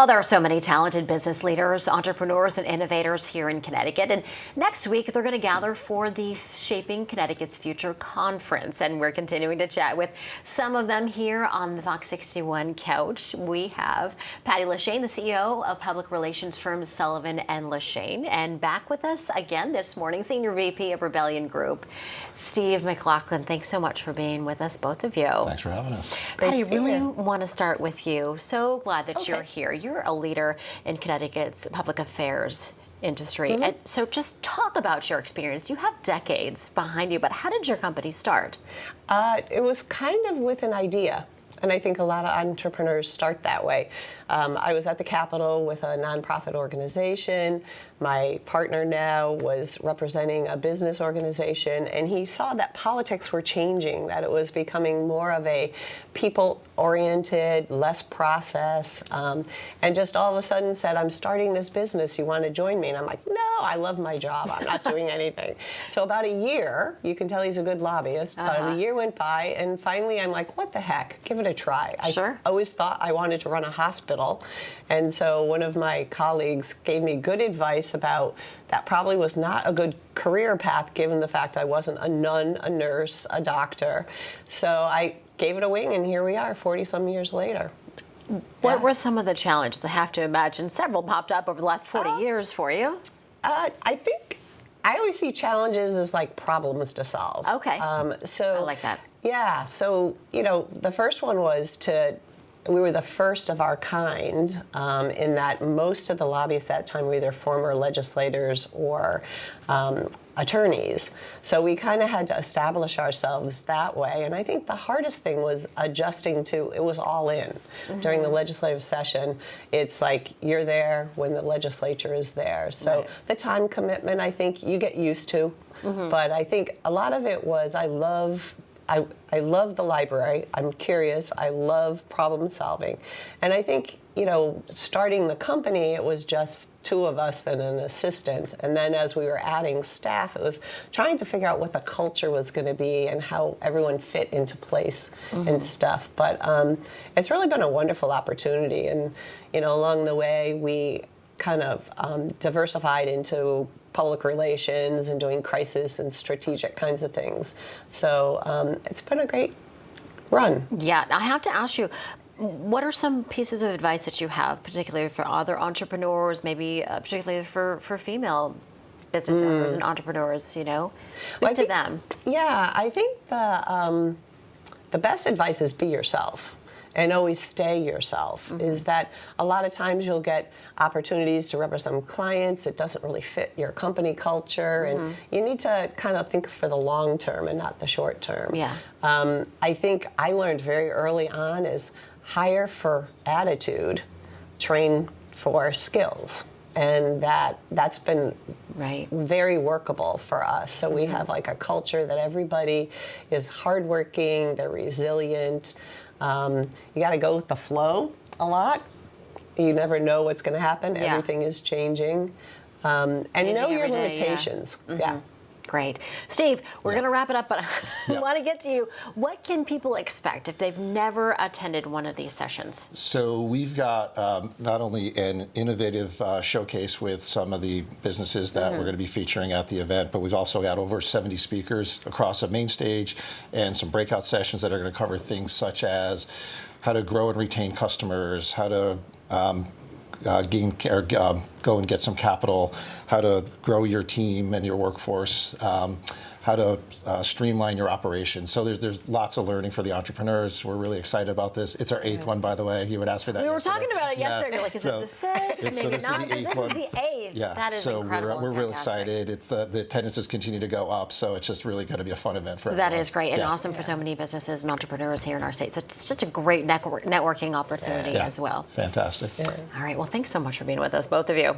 Well, there are so many talented business leaders, entrepreneurs, and innovators here in Connecticut. And next week, they're going to gather for the Shaping Connecticut's Future conference. And we're continuing to chat with some of them here on the Fox 61 couch. We have Paddi LeShane, the CEO of public relations firm Sullivan and LeShane. And back with us again this morning, Senior VP of Rebellion Group, Steve McLoughlin. Thanks so much for being with us, both of you. Thanks for having us. Paddi, I really want to start with you. So glad that you're here. You're a leader in Connecticut's public affairs industry. And so just talk about your experience. You have decades behind you, but how did your company start? It was kind of with an idea. And I think a lot of entrepreneurs start that way. I was at the Capitol with a nonprofit organization. My partner now was representing a business organization, and he saw that politics were changing, that it was becoming more of a people-oriented, less process, and just all of a sudden said, I'm starting this business, you want to join me? And I'm like, no, I love my job, I'm not doing anything. So about a year, you can tell he's a good lobbyist, about a year went by, and finally I'm like, what the heck, give it a try. I always thought I wanted to run a hospital. And so one of my colleagues gave me good advice about that probably was not a good career path given the fact I wasn't a nun, a nurse, a doctor. So I gave it a wing, and here we are 40-some years later. What were some of the challenges? I have to imagine several popped up over the last 40 years for you. I think I always see challenges as like problems to solve. Okay. So I like that. Yeah. So, you know, the first one was we were the first of our kind in that most of the lobbyists at that time were either former legislators or attorneys. So we kind of had to establish ourselves that way. And I think the hardest thing was adjusting to, it was all in. During the legislative session, it's like you're there when the legislature is there. So the time commitment, I think you get used to. But I think a lot of it was I love the library. I'm curious. I love problem solving. And I think, you know, starting the company, it was just two of us and an assistant. And then as we were adding staff, it was trying to figure out what the culture was going to be and how everyone fit into place and stuff. But it's really been a wonderful opportunity. And, you know, along the way, we kind of diversified into public relations and doing crisis and strategic kinds of things. So it's been a great run. Yeah, I have to ask you, what are some pieces of advice that you have, particularly for other entrepreneurs, maybe particularly for female business owners and entrepreneurs, you know? Speak to them. Yeah, I think the best advice is be yourself. And always stay yourself. Is that a lot of times you'll get opportunities to represent clients. It doesn't really fit your company culture, and you need to kind of think for the long term and not the short term. Yeah. I think I learned very early on is hire for attitude, train for skills. And that's been very workable for us. So we have like a culture that everybody is hardworking, they're resilient. You got to go with the flow a lot. You never know what's going to happen. Yeah. Everything is changing. And know your limitations. Yeah. Great. Steve, we're going to wrap it up, but I want to get to you. What can people expect if they've never attended one of these sessions? So we've got not only an innovative showcase with some of the businesses that we're going to be featuring at the event, but we've also got over 70 speakers across a main stage and some breakout sessions that are going to cover things such as how to grow and retain customers, how to go and get some capital, how to grow your team and your workforce, how to streamline your operations. So there's lots of learning for the entrepreneurs. We're really excited about this. It's our 8th one, by the way. You would ask me that. We were talking about it yesterday. You're like, is it the 6th? Maybe not. This is the 8th. Yeah. That is so incredible. We're really excited. It's the attendances continue to go up, so it's just really going to be a fun event for everyone. That is great and awesome for so many businesses and entrepreneurs here in our state. So it's just a great networking opportunity as well. Fantastic. All right. Well, thanks so much for being with us, both of you.